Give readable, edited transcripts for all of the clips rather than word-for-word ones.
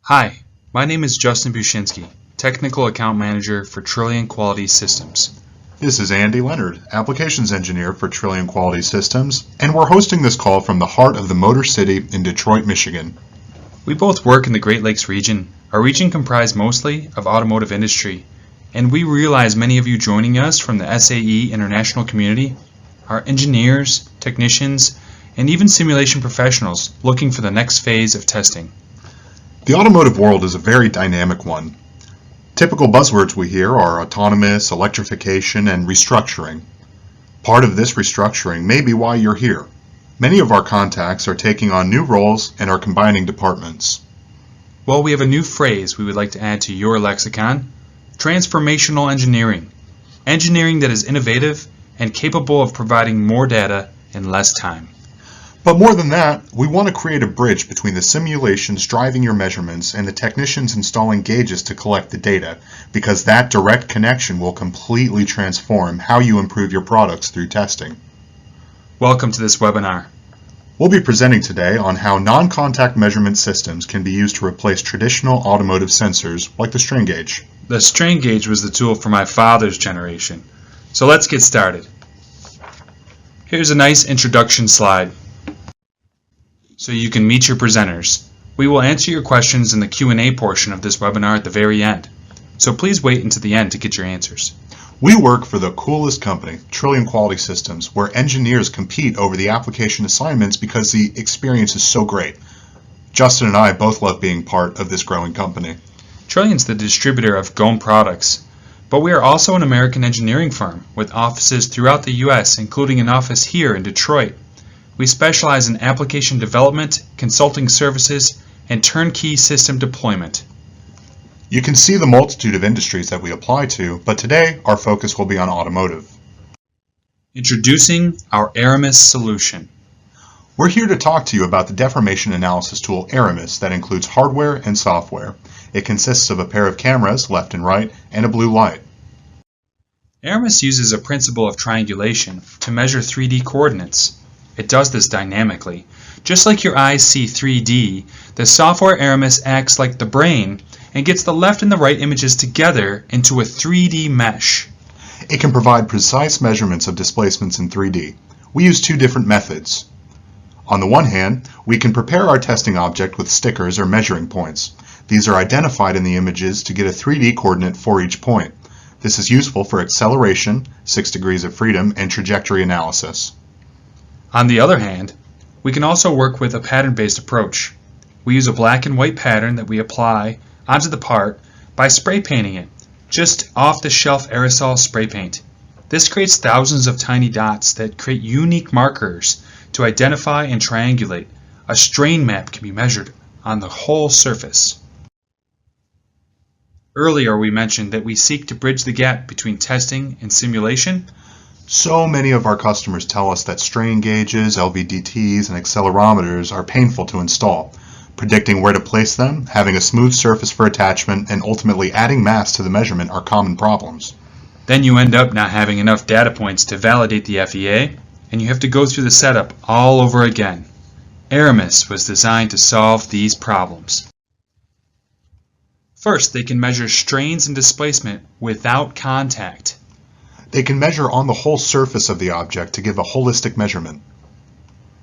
Hi, my name is Justin Bushinsky, Technical Account Manager for Trilion Quality Systems. This is Andy Leonard, Applications Engineer for Trilion Quality Systems, and we're hosting this call from the heart of the Motor City in Detroit, Michigan. We both work in the Great Lakes region. Our region comprised mostly of automotive industry, and we realize many of you joining us from the SAE international community are engineers, technicians, and even simulation professionals looking for the next phase of testing. The automotive world is a very dynamic one. Typical buzzwords we hear are autonomous, electrification, and restructuring. Part of this restructuring may be why you're here. Many of our contacts are taking on new roles and are combining departments. Well, we have a new phrase we would like to add to your lexicon: transformational engineering. Engineering that is innovative and capable of providing more data in less time. But more than that, we want to create a bridge between the simulations driving your measurements and the technicians installing gauges to collect the data, because that direct connection will completely transform how you improve your products through testing. Welcome to this webinar. We'll be presenting today on how non-contact measurement systems can be used to replace traditional automotive sensors like the strain gauge. The strain gauge was the tool for my father's generation. So let's get started. Here's a nice introduction slide so you can meet your presenters. We will answer your questions in the Q&A portion of this webinar at the very end. So please wait until the end to get your answers. We work for the coolest company, Trilion Quality Systems, where engineers compete over the application assignments because the experience is so great. Justin and I both love being part of this growing company. Trilion's the distributor of GOM products, but we are also an American engineering firm with offices throughout the U.S., including an office here in Detroit. We specialize in application development, consulting services, and turnkey system deployment. You can see the multitude of industries that we apply to, but today our focus will be on automotive. Introducing our Aramis solution. We're here to talk to you about the deformation analysis tool Aramis that includes hardware and software. It consists of a pair of cameras, left and right, and a blue light. Aramis uses a principle of triangulation to measure 3D coordinates. It does this dynamically. Just like your eyes see 3D, the software Aramis acts like the brain and gets the left and the right images together into a 3D mesh. It can provide precise measurements of displacements in 3D. We use two different methods. On the one hand, we can prepare our testing object with stickers or measuring points. These are identified in the images to get a 3D coordinate for each point. This is useful for acceleration, 6 degrees of freedom, and trajectory analysis. On the other hand, we can also work with a pattern-based approach. We use a black and white pattern that we apply onto the part by spray painting it, just off-the-shelf aerosol spray paint. This creates thousands of tiny dots that create unique markers to identify and triangulate. A strain map can be measured on the whole surface. Earlier we mentioned that we seek to bridge the gap between testing and simulation. So many of our customers tell us that strain gauges, LVDTs, and accelerometers are painful to install. Predicting where to place them, having a smooth surface for attachment, and ultimately adding mass to the measurement are common problems. Then you end up not having enough data points to validate the FEA, and you have to go through the setup all over again. Aramis was designed to solve these problems. First, they can measure strains and displacement without contact. They can measure on the whole surface of the object to give a holistic measurement.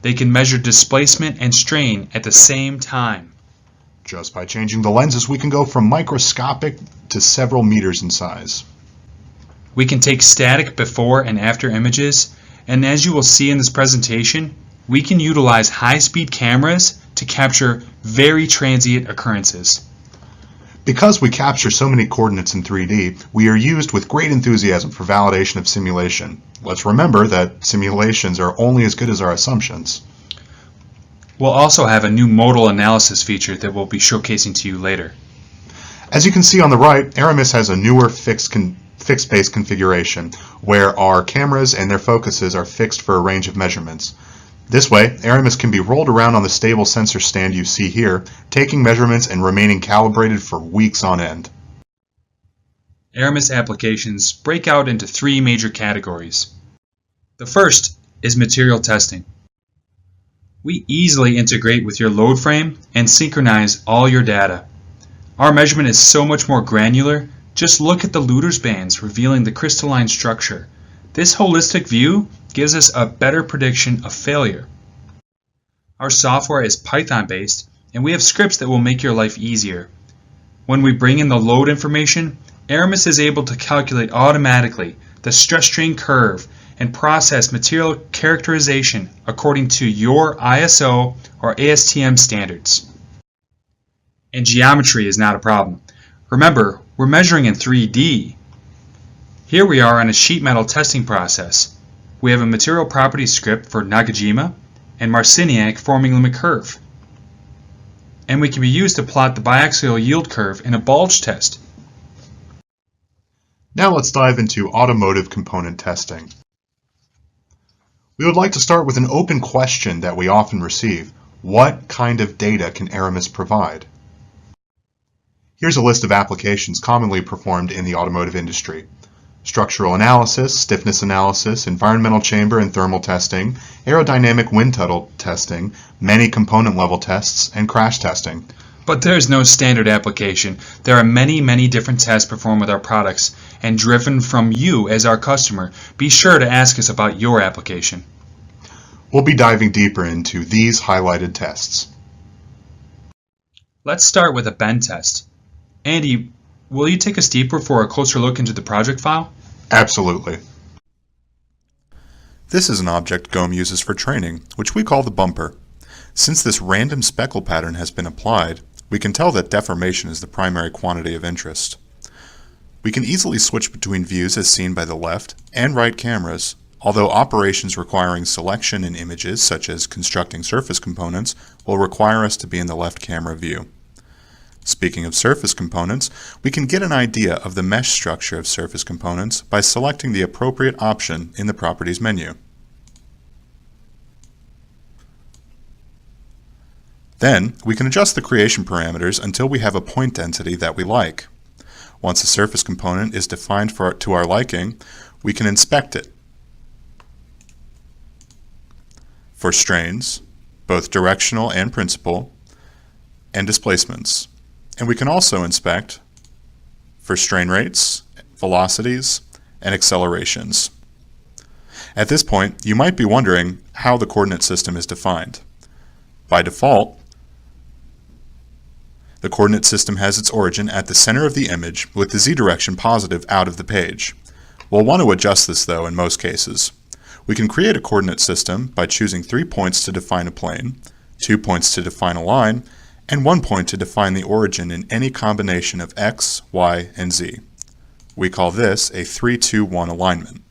They can measure displacement and strain at the same time. Just by changing the lenses, we can go from microscopic to several meters in size. We can take static before and after images, and as you will see in this presentation, we can utilize high-speed cameras to capture very transient occurrences. Because we capture so many coordinates in 3D, we are used with great enthusiasm for validation of simulation. Let's remember that simulations are only as good as our assumptions. We'll also have a new modal analysis feature that we'll be showcasing to you later. As you can see on the right, Aramis has a newer fixed base configuration where our cameras and their focuses are fixed for a range of measurements. This way, Aramis can be rolled around on the stable sensor stand you see here, taking measurements and remaining calibrated for weeks on end. Aramis applications break out into three major categories. The first is material testing. We easily integrate with your load frame and synchronize all your data. Our measurement is so much more granular. Just look at the Luder's bands revealing the crystalline structure. This holistic view gives us a better prediction of failure. Our software is Python-based, and we have scripts that will make your life easier. When we bring in the load information, Aramis is able to calculate automatically the stress-strain curve and process material characterization according to your ISO or ASTM standards. And geometry is not a problem. Remember, we're measuring in 3D. Here we are on a sheet metal testing process. We have a material properties script for Nakajima and Marciniak forming limit curve. And we can be used to plot the biaxial yield curve in a bulge test. Now let's dive into automotive component testing. We would like to start with an open question that we often receive. What kind of data can Aramis provide? Here's a list of applications commonly performed in the automotive industry: structural analysis, stiffness analysis, environmental chamber and thermal testing, aerodynamic wind tunnel testing, many component level tests, and crash testing. But there's no standard application. There are many different tests performed with our products and driven from you as our customer. Be sure to ask us about your application. We'll be diving deeper into these highlighted tests. Let's start with a bend test. Andy, will you take us deeper for a closer look into the project file? Absolutely. This is an object GOM uses for training, which we call the bumper. Since this random speckle pattern has been applied, we can tell that deformation is the primary quantity of interest. We can easily switch between views as seen by the left and right cameras, although operations requiring selection in images, such as constructing surface components, will require us to be in the left camera view. Speaking of surface components, we can get an idea of the mesh structure of surface components by selecting the appropriate option in the Properties menu. Then, we can adjust the creation parameters until we have a point density that we like. Once a surface component is defined to our liking, we can inspect it for strains, both directional and principal, and displacements. And we can also inspect for strain rates, velocities, and accelerations. At this point, you might be wondering how the coordinate system is defined. By default, the coordinate system has its origin at the center of the image with the z direction positive out of the page. We'll want to adjust this though in most cases. We can create a coordinate system by choosing 3 points to define a plane, 2 points to define a line, and 1 point to define the origin in any combination of x, y, and z. We call this a 3-2-1 alignment.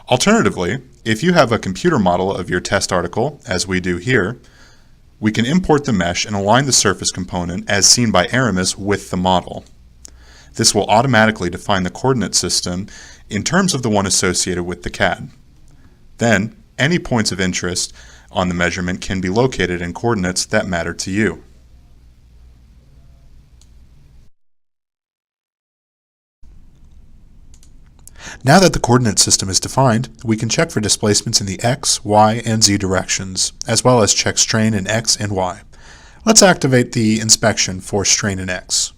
Alternatively, if you have a computer model of your test article, as we do here, we can import the mesh and align the surface component as seen by Aramis with the model. This will automatically define the coordinate system in terms of the one associated with the CAD. Then, any points of interest on the measurement can be located in coordinates that matter to you. Now that the coordinate system is defined, we can check for displacements in the x, y, and z directions, as well as check strain in x and y. Let's activate the inspection for strain in x.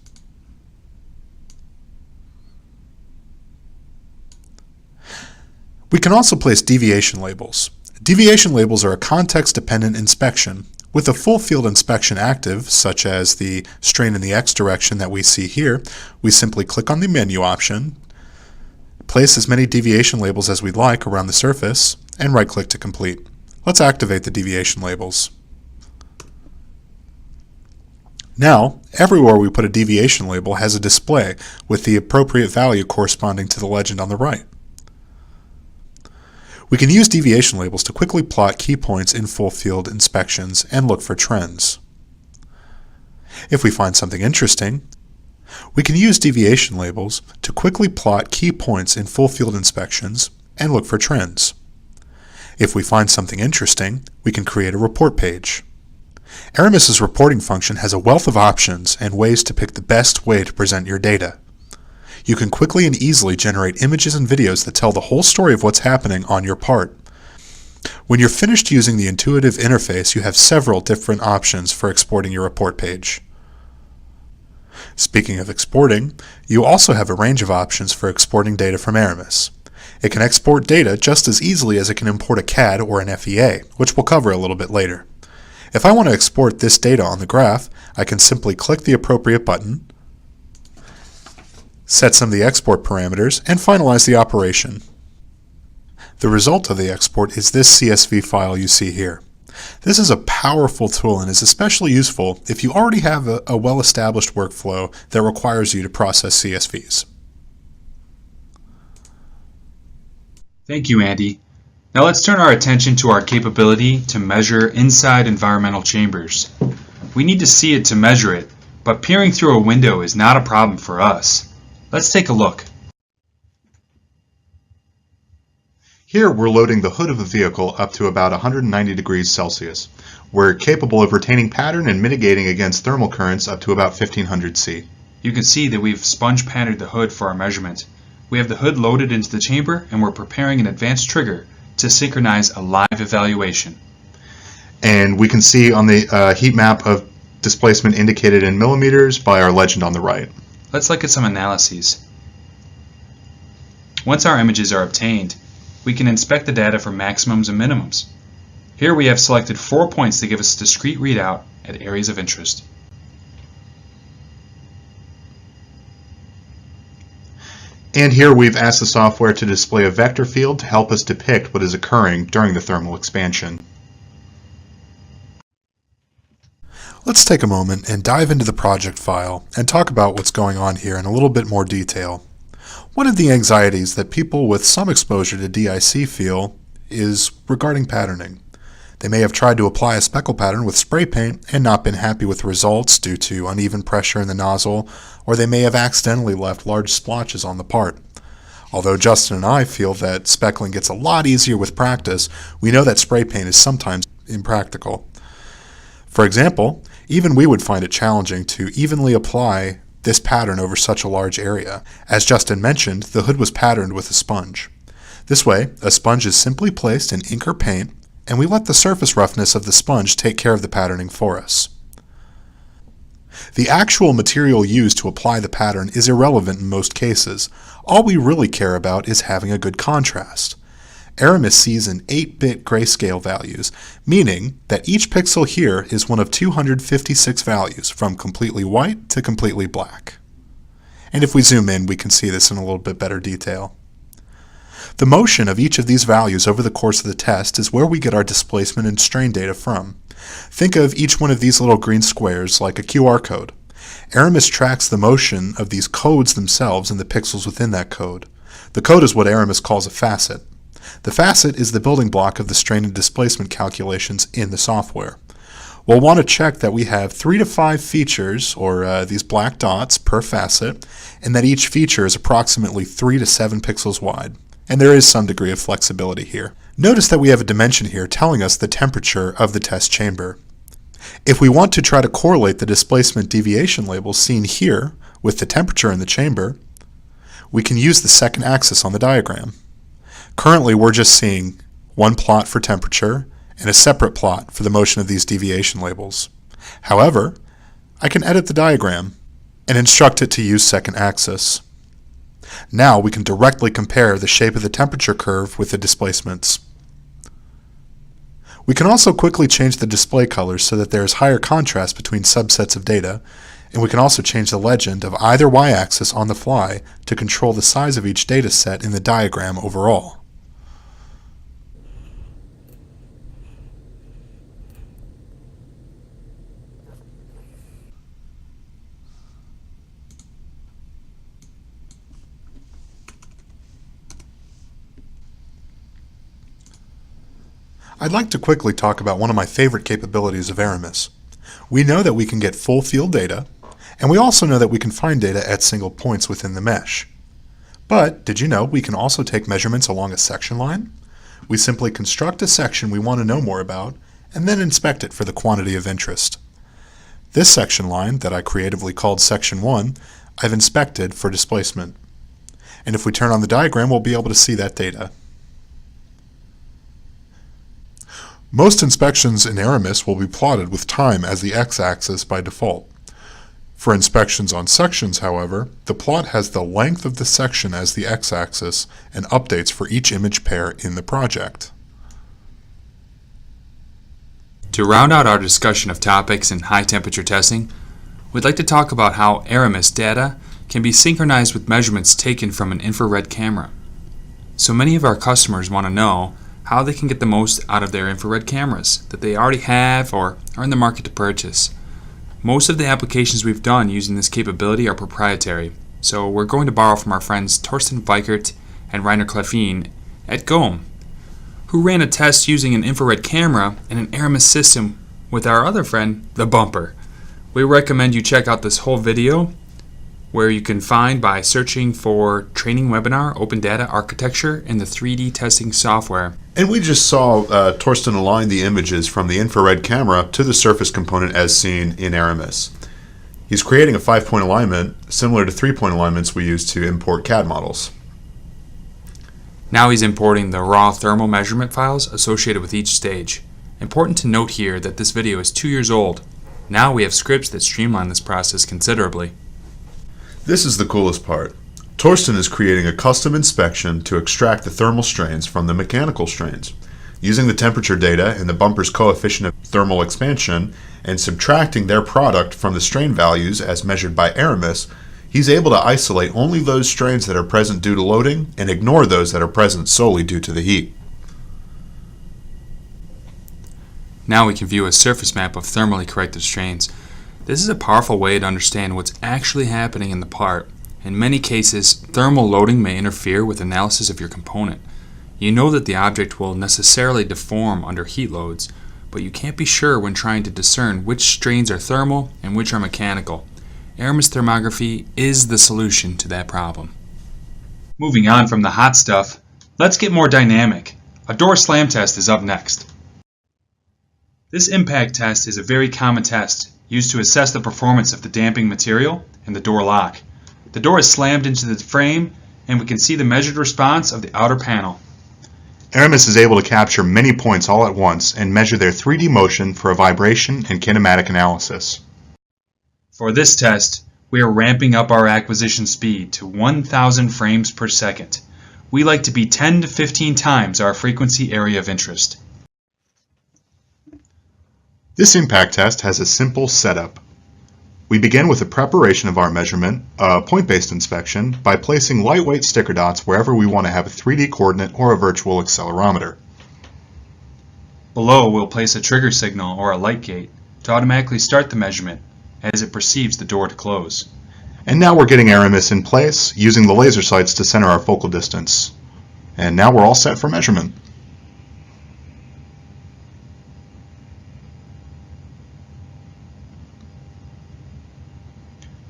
We can also place deviation labels. Deviation labels are a context-dependent inspection. With a full field inspection active, such as the strain in the x direction that we see here, we simply click on the menu option, place as many deviation labels as we'd like around the surface, and right-click to complete. Let's activate the deviation labels. Now, everywhere we put a deviation label has a display with the appropriate value corresponding to the legend on the right. We can use deviation labels to quickly plot key points in full field inspections and look for trends. If we find something interesting, we can use deviation labels to quickly plot key points in full field inspections and look for trends. If we find something interesting, we can create a report page. Aramis's reporting function has a wealth of options and ways to pick the best way to present your data. You can quickly and easily generate images and videos that tell the whole story of what's happening on your part. When you're finished using the intuitive interface, you have several different options for exporting your report page. Speaking of exporting, you also have a range of options for exporting data from Aramis. It can export data just as easily as it can import a CAD or an FEA, which we'll cover a little bit later. If I want to export this data on the graph, I can simply click the appropriate button, set some of the export parameters, and finalize the operation. The result of the export is this CSV file you see here. This is a powerful tool and is especially useful if you already have a well-established workflow that requires you to process CSVs. Thank you, Andy. Now let's turn our attention to our capability to measure inside environmental chambers. We need to see it to measure it, but peering through a window is not a problem for us. Let's take a look. Here we're loading the hood of a vehicle up to about 190 degrees Celsius. We're capable of retaining pattern and mitigating against thermal currents up to about 1500 C. You can see that we've sponge patterned the hood for our measurement. We have the hood loaded into the chamber and we're preparing an advanced trigger to synchronize a live evaluation. And we can see on the heat map of displacement indicated in millimeters by our legend on the right. Let's look at some analyses. Once our images are obtained, we can inspect the data for maximums and minimums. Here we have selected 4 points to give us a discrete readout at areas of interest. And here we've asked the software to display a vector field to help us depict what is occurring during the thermal expansion. Let's take a moment and dive into the project file and talk about what's going on here in a little bit more detail. One of the anxieties that people with some exposure to DIC feel is regarding patterning. They may have tried to apply a speckle pattern with spray paint and not been happy with the results due to uneven pressure in the nozzle, or they may have accidentally left large splotches on the part. Although Justin and I feel that speckling gets a lot easier with practice, we know that spray paint is sometimes impractical. For example, even we would find it challenging to evenly apply this pattern over such a large area. As Justin mentioned, the hood was patterned with a sponge. This way, a sponge is simply placed in ink or paint, and we let the surface roughness of the sponge take care of the patterning for us. The actual material used to apply the pattern is irrelevant in most cases. All we really care about is having a good contrast. Aramis sees in 8-bit grayscale values, meaning that each pixel here is one of 256 values, from completely white to completely black. And if we zoom in, we can see this in a little bit better detail. The motion of each of these values over the course of the test is where we get our displacement and strain data from. Think of each one of these little green squares like a QR code. Aramis tracks the motion of these codes themselves and the pixels within that code. The code is what Aramis calls a facet. The facet is the building block of the strain and displacement calculations in the software. We'll want to check that we have 3 to 5 features, or these black dots, per facet, and that each feature is approximately 3 to 7 pixels wide. And there is some degree of flexibility here. Notice that we have a dimension here telling us the temperature of the test chamber. If we want to try to correlate the displacement deviation labels seen here with the temperature in the chamber, we can use the second axis on the diagram. Currently, we're just seeing one plot for temperature and a separate plot for the motion of these deviation labels. However, I can edit the diagram and instruct it to use second axis. Now we can directly compare the shape of the temperature curve with the displacements. We can also quickly change the display colors so that there is higher contrast between subsets of data, and we can also change the legend of either y-axis on the fly to control the size of each data set in the diagram overall. I'd like to quickly talk about one of my favorite capabilities of Aramis. We know that we can get full field data, and we also know that we can find data at single points within the mesh. But did you know we can also take measurements along a section line? We simply construct a section we want to know more about, and then inspect it for the quantity of interest. This section line, that I creatively called Section 1, I've inspected for displacement. And if we turn on the diagram, we'll be able to see that data. Most inspections in Aramis will be plotted with time as the x-axis by default. For inspections on sections, however, the plot has the length of the section as the x-axis and updates for each image pair in the project. To round out our discussion of topics in high-temperature testing, we'd like to talk about how Aramis data can be synchronized with measurements taken from an infrared camera. So many of our customers want to know how they can get the most out of their infrared cameras that they already have or are in the market to purchase. Most of the applications we've done using this capability are proprietary, so we're going to borrow from our friends Torsten Weichert and Rainer Kleffin at GOM, who ran a test using an infrared camera and an Aramis system with our other friend, the Bumper. We recommend you check out this whole video, where you can find by searching for Training Webinar Open Data Architecture in the 3D testing software. And we just saw Torsten align the images from the infrared camera to the surface component as seen in Aramis. He's creating a 5-point alignment similar to 3-point alignments we use to import CAD models. Now he's importing the raw thermal measurement files associated with each stage. Important to note here that this video is 2 years old. Now we have scripts that streamline this process considerably. This is the coolest part. Torsten is creating a custom inspection to extract the thermal strains from the mechanical strains. Using the temperature data and the bumper's coefficient of thermal expansion and subtracting their product from the strain values as measured by Aramis, he's able to isolate only those strains that are present due to loading and ignore those that are present solely due to the heat. Now we can view a surface map of thermally corrected strains. This is a powerful way to understand what's actually happening in the part. In many cases, thermal loading may interfere with analysis of your component. You know that the object will necessarily deform under heat loads, but you can't be sure when trying to discern which strains are thermal and which are mechanical. Aramis Thermography is the solution to that problem. Moving on from the hot stuff, let's get more dynamic. A door slam test is up next. This impact test is a very common test used to assess the performance of the damping material and the door lock. The door is slammed into the frame and we can see the measured response of the outer panel. Aramis is able to capture many points all at once and measure their 3D motion for a vibration and kinematic analysis. For this test, we are ramping up our acquisition speed to 1,000 frames per second. We like to be 10 to 15 times our frequency area of interest. This impact test has a simple setup. We begin with the preparation of our measurement, a point-based inspection, by placing lightweight sticker dots wherever we want to have a 3D coordinate or a virtual accelerometer. Below, we'll place a trigger signal or a light gate to automatically start the measurement as it perceives the door to close. And now we're getting Aramis in place using the laser sights to center our focal distance. And now we're all set for measurement.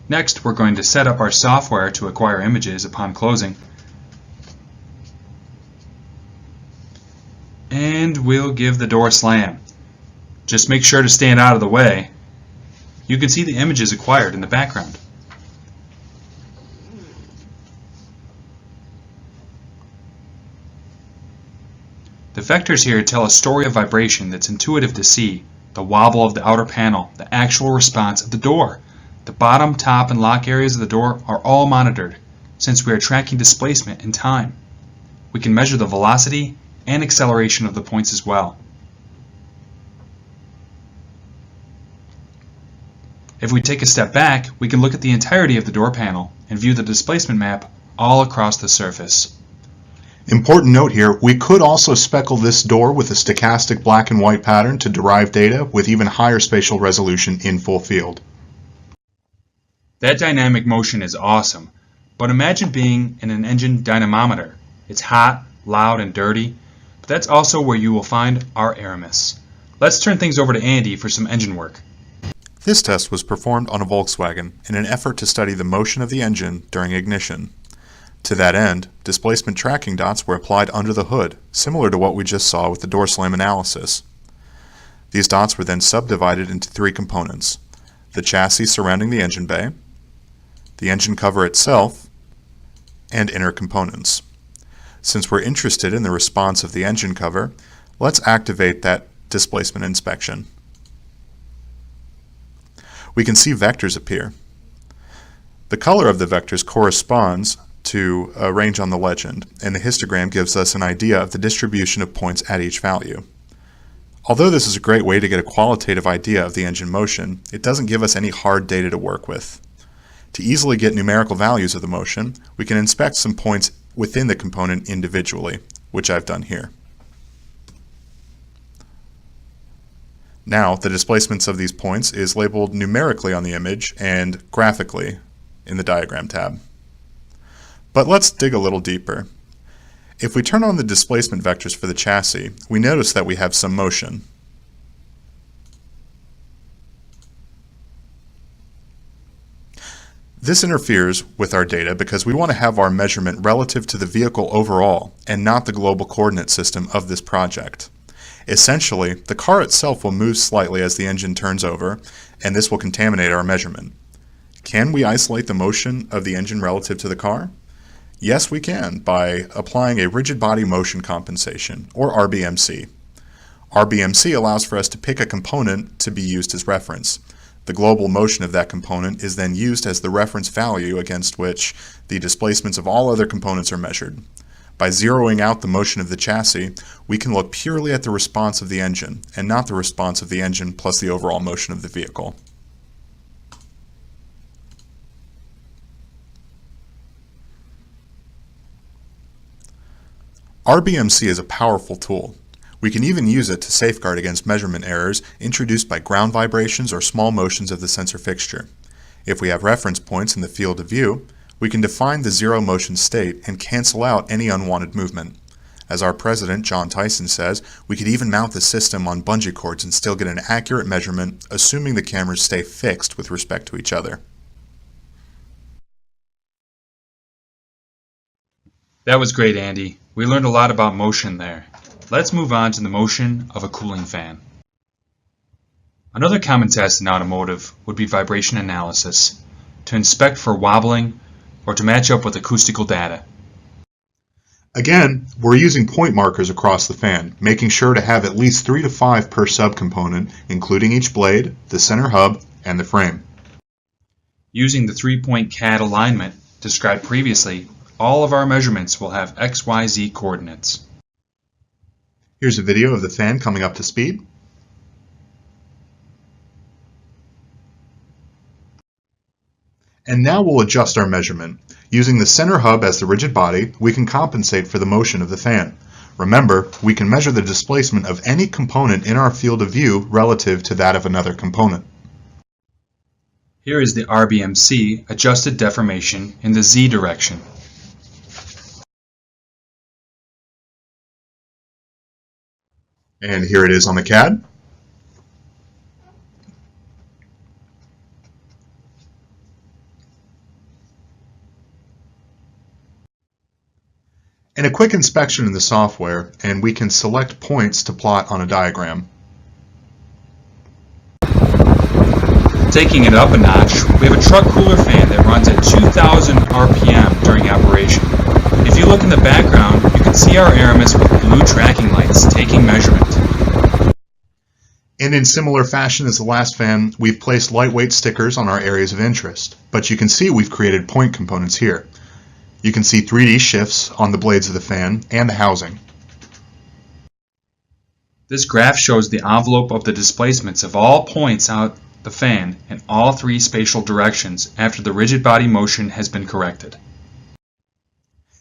Next, we're going to set up our software to acquire images upon closing. And we'll give the door a slam. Just make sure to stand out of the way. You can see the images acquired in the background. The vectors here tell a story of vibration that's intuitive to see. The wobble of the outer panel, the actual response of the door. The bottom, top, and lock areas of the door are all monitored, since we are tracking displacement in time. We can measure the velocity and acceleration of the points as well. If we take a step back, we can look at the entirety of the door panel and view the displacement map all across the surface. Important note here, we could also speckle this door with a stochastic black and white pattern to derive data with even higher spatial resolution in full field. That dynamic motion is awesome, but imagine being in an engine dynamometer. It's hot, loud, and dirty, but that's also where you will find our Aramis. Let's turn things over to Andy for some engine work. This test was performed on a Volkswagen in an effort to study the motion of the engine during ignition. To that end, displacement tracking dots were applied under the hood, similar to what we just saw with the door slam analysis. These dots were then subdivided into 3 components: the chassis surrounding the engine bay, the engine cover itself, and inner components. Since we're interested in the response of the engine cover, let's activate that displacement inspection. We can see vectors appear. The color of the vectors corresponds to a range on the legend, and the histogram gives us an idea of the distribution of points at each value. Although this is a great way to get a qualitative idea of the engine motion, it doesn't give us any hard data to work with. To easily get numerical values of the motion, we can inspect some points within the component individually, which I've done here. Now, the displacements of these points is labeled numerically on the image and graphically in the diagram tab. But let's dig a little deeper. If we turn on the displacement vectors for the chassis, we notice that we have some motion. This interferes with our data because we want to have our measurement relative to the vehicle overall and not the global coordinate system of this project. Essentially, the car itself will move slightly as the engine turns over, and this will contaminate our measurement. Can we isolate the motion of the engine relative to the car? Yes, we can, by applying a rigid body motion compensation, or RBMC. RBMC allows for us to pick a component to be used as reference. The global motion of that component is then used as the reference value against which the displacements of all other components are measured. By zeroing out the motion of the chassis, we can look purely at the response of the engine, and not the response of the engine plus the overall motion of the vehicle. RBMC is a powerful tool. We can even use it to safeguard against measurement errors introduced by ground vibrations or small motions of the sensor fixture. If we have reference points in the field of view, we can define the zero motion state and cancel out any unwanted movement. As our president, John Tyson, says, we could even mount the system on bungee cords and still get an accurate measurement, assuming the cameras stay fixed with respect to each other. That was great, Andy. We learned a lot about motion there. Let's move on to the motion of a cooling fan. Another common test in automotive would be vibration analysis, to inspect for wobbling or to match up with acoustical data. Again, we're using point markers across the fan, making sure to have at least 3 to 5 per subcomponent, including each blade, the center hub, and the frame. Using the 3-point CAD alignment described previously, all of our measurements will have X, Y, Z coordinates. Here's a video of the fan coming up to speed. And now we'll adjust our measurement. Using the center hub as the rigid body, we can compensate for the motion of the fan. Remember, we can measure the displacement of any component in our field of view relative to that of another component. Here is the RBMC adjusted deformation in the Z direction. And here it is on the CAD. And a quick inspection in the software, and we can select points to plot on a diagram. Taking it up a notch, we have a truck cooler fan that runs at 2,000 RPM during operation. If you look in the background, you can see our Aramis with blue tracking lights taking measurement. And in similar fashion as the last fan, we've placed lightweight stickers on our areas of interest, but you can see we've created point components here. You can see 3D shifts on the blades of the fan and the housing. This graph shows the envelope of the displacements of all points out the fan in all 3 spatial directions after the rigid body motion has been corrected.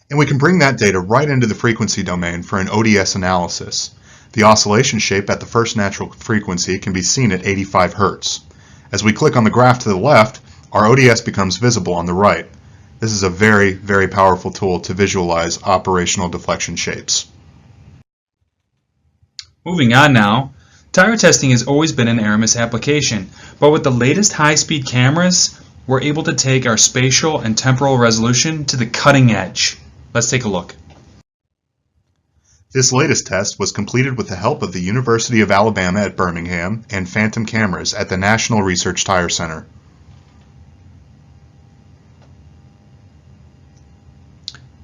And we can bring that data right into the frequency domain for an ODS analysis. The oscillation shape at the first natural frequency can be seen at 85 Hz. As we click on the graph to the left, our ODS becomes visible on the right. This is a very, very powerful tool to visualize operational deflection shapes. Moving on now, tire testing has always been an Aramis application, but with the latest high-speed cameras, we're able to take our spatial and temporal resolution to the cutting edge. Let's take a look. This latest test was completed with the help of the University of Alabama at Birmingham and Phantom cameras at the National Research Tire Center.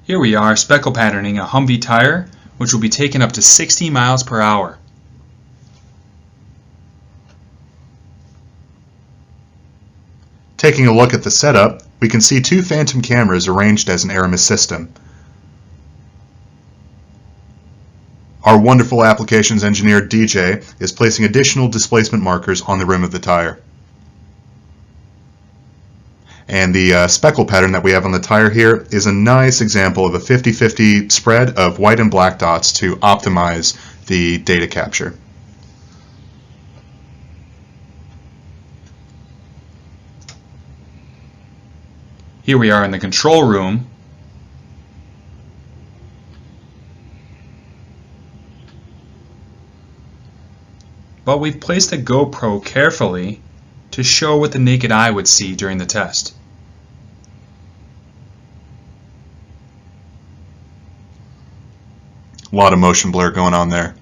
Here we are speckle patterning a Humvee tire, which will be taken up to 60 miles per hour. Taking a look at the setup, we can see two phantom cameras arranged as an Aramis system. Our wonderful applications engineer DJ is placing additional displacement markers on the rim of the tire. And the speckle pattern that we have on the tire here is a nice example of a 50-50 spread of white and black dots to optimize the data capture. Here we are in the control room. But we've placed the GoPro carefully to show what the naked eye would see during the test. A lot of motion blur going on there.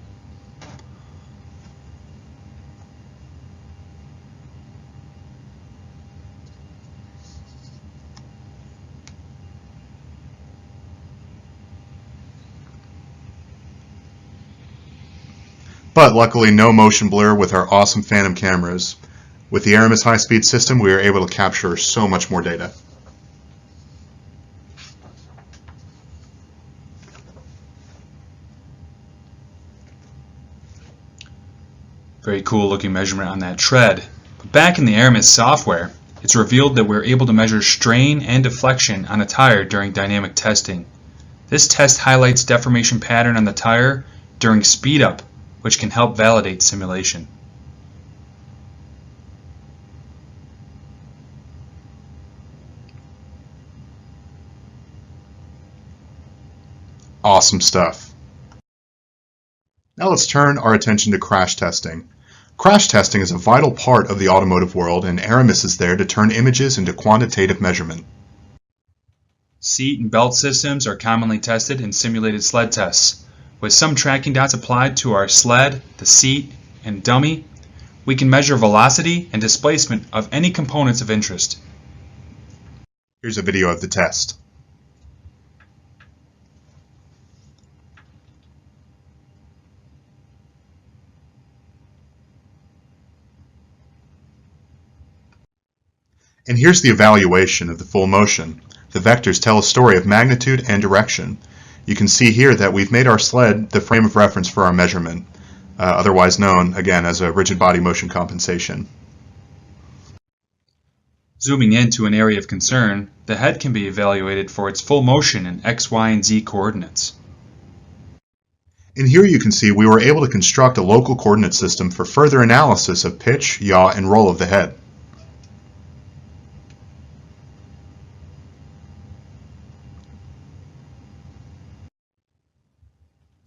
But luckily no motion blur with our awesome phantom cameras. With the Aramis high-speed system, we are able to capture so much more data. Very cool looking measurement on that tread. But back in the Aramis software, it's revealed that we're able to measure strain and deflection on a tire during dynamic testing. This test highlights deformation pattern on the tire during speed up, which can help validate simulation. Awesome stuff. Now let's turn our attention to crash testing. Crash testing is a vital part of the automotive world, and Aramis is there to turn images into quantitative measurement. Seat and belt systems are commonly tested in simulated sled tests. With some tracking dots applied to our sled, the seat, and dummy, we can measure velocity and displacement of any components of interest. Here's a video of the test. And here's the evaluation of the full motion. The vectors tell a story of magnitude and direction. You can see here that we've made our sled the frame of reference for our measurement, otherwise known, again, as a rigid body motion compensation. Zooming into an area of concern, the head can be evaluated for its full motion in X, Y, and Z coordinates. And here you can see we were able to construct a local coordinate system for further analysis of pitch, yaw, and roll of the head.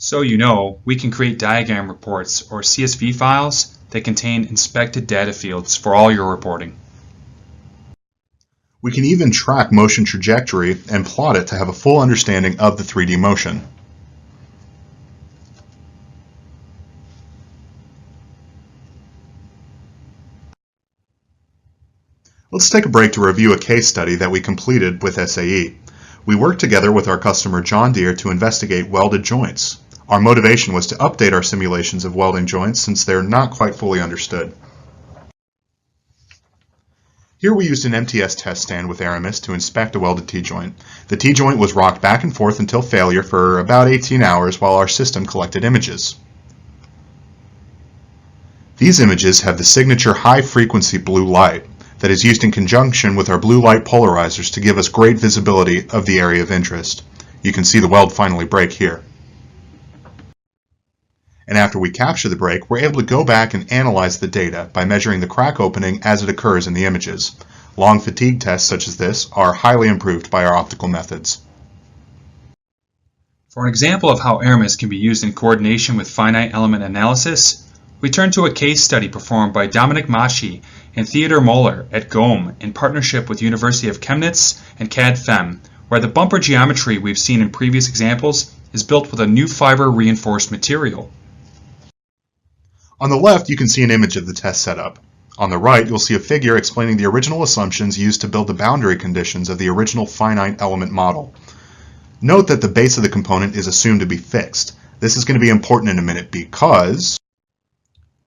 So you know, we can create diagram reports or CSV files that contain inspected data fields for all your reporting. We can even track motion trajectory and plot it to have a full understanding of the 3D motion. Let's take a break to review a case study that we completed with SAE. We worked together with our customer John Deere to investigate welded joints. Our motivation was to update our simulations of welding joints since they're not quite fully understood. Here we used an MTS test stand with Aramis to inspect a welded T-joint. The T-joint was rocked back and forth until failure for about 18 hours while our system collected images. These images have the signature high-frequency blue light that is used in conjunction with our blue light polarizers to give us great visibility of the area of interest. You can see the weld finally break here. And after we capture the break, we're able to go back and analyze the data by measuring the crack opening as it occurs in the images. Long fatigue tests such as this are highly improved by our optical methods. For an example of how Aramis can be used in coordination with finite element analysis, we turn to a case study performed by Dominic Maschi and Theodor Moller at GOM in partnership with University of Chemnitz and CAD-FEM, where the bumper geometry we've seen in previous examples is built with a new fiber reinforced material. On the left, you can see an image of the test setup. On the right, you'll see a figure explaining the original assumptions used to build the boundary conditions of the original finite element model. Note that the base of the component is assumed to be fixed. This is going to be important in a minute because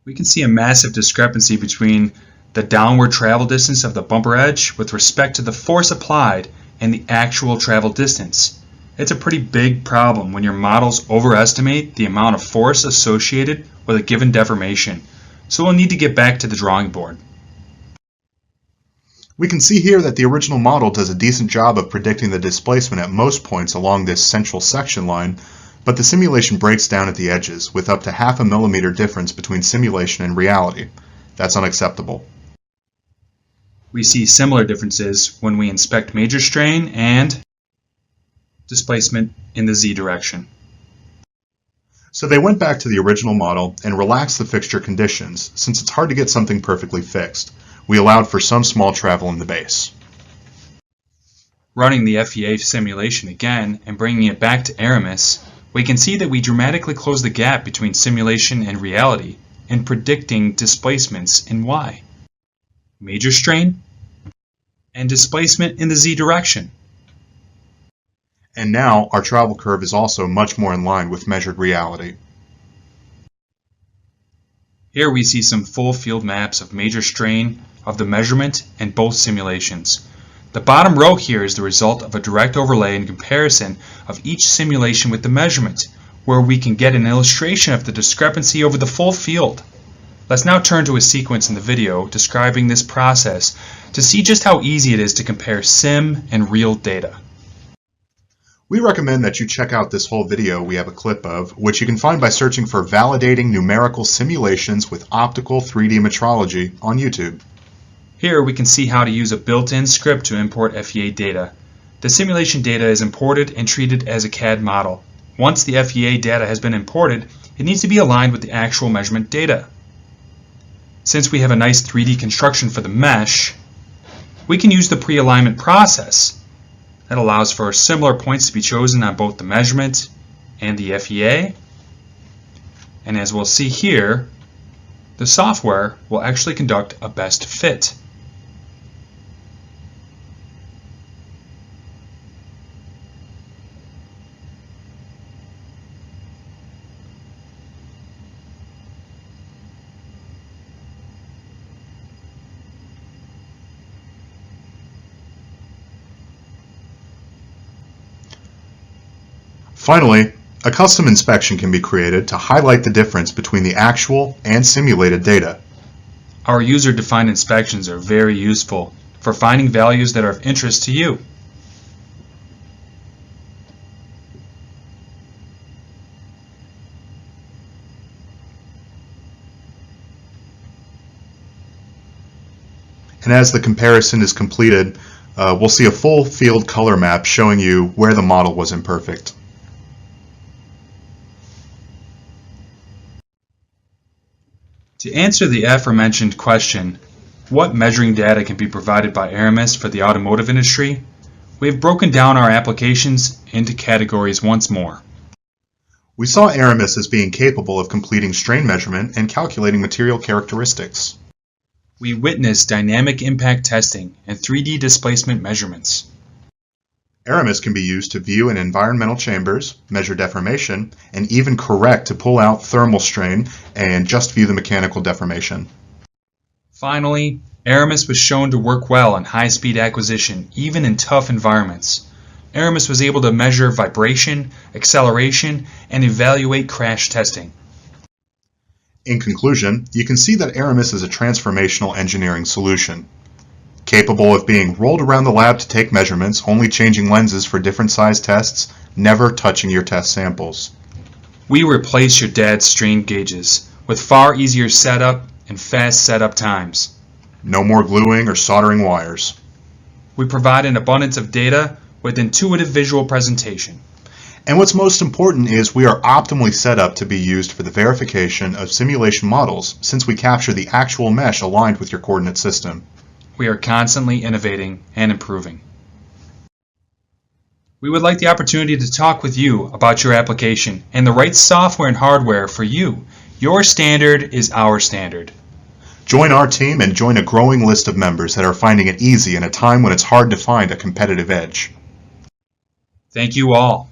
we can see a massive discrepancy between the downward travel distance of the bumper edge with respect to the force applied and the actual travel distance. It's a pretty big problem when your models overestimate the amount of force associated with a given deformation, so we'll need to get back to the drawing board. We can see here that the original model does a decent job of predicting the displacement at most points along this central section line, but the simulation breaks down at the edges with up to 0.5 millimeter difference between simulation and reality. That's unacceptable. We see similar differences when we inspect major strain and displacement in the z direction. So they went back to the original model and relaxed the fixture conditions, since it's hard to get something perfectly fixed. We allowed for some small travel in the base. Running the FEA simulation again and bringing it back to Aramis, we can see that we dramatically close the gap between simulation and reality in predicting displacements in Y, major strain, and displacement in the z direction. And now our travel curve is also much more in line with measured reality. Here we see some full field maps of major strain of the measurement in both simulations. The bottom row here is the result of a direct overlay and comparison of each simulation with the measurement, where we can get an illustration of the discrepancy over the full field. Let's now turn to a sequence in the video describing this process to see just how easy it is to compare sim and real data. We recommend that you check out this whole video we have a clip of, which you can find by searching for Validating Numerical Simulations with Optical 3D Metrology on YouTube. Here we can see how to use a built-in script to import FEA data. The simulation data is imported and treated as a CAD model. Once the FEA data has been imported, it needs to be aligned with the actual measurement data. Since we have a nice 3D construction for the mesh, we can use the pre-alignment process. That allows for similar points to be chosen on both the measurement and the FEA. And as we'll see here, the software will actually conduct a best fit. Finally, a custom inspection can be created to highlight the difference between the actual and simulated data. Our user-defined inspections are very useful for finding values that are of interest to you. And as the comparison is completed, we'll see a full field color map showing you where the model was imperfect. To answer the aforementioned question, what measuring data can be provided by Aramis for the automotive industry, we have broken down our applications into categories once more. We saw Aramis as being capable of completing strain measurement and calculating material characteristics. We witnessed dynamic impact testing and 3D displacement measurements. Aramis can be used to view in environmental chambers, measure deformation, and even correct to pull out thermal strain and just view the mechanical deformation. Finally, Aramis was shown to work well in high-speed acquisition, even in tough environments. Aramis was able to measure vibration, acceleration, and evaluate crash testing. In conclusion, you can see that Aramis is a transformational engineering solution. Capable of being rolled around the lab to take measurements, only changing lenses for different size tests, never touching your test samples. We replace your dad's strain gauges with far easier setup and fast setup times. No more gluing or soldering wires. We provide an abundance of data with intuitive visual presentation. And what's most important is we are optimally set up to be used for the verification of simulation models, since we capture the actual mesh aligned with your coordinate system. We are constantly innovating and improving. We would like the opportunity to talk with you about your application and the right software and hardware for you. Your standard is our standard. Join our team and join a growing list of members that are finding it easy in a time when it's hard to find a competitive edge. Thank you all.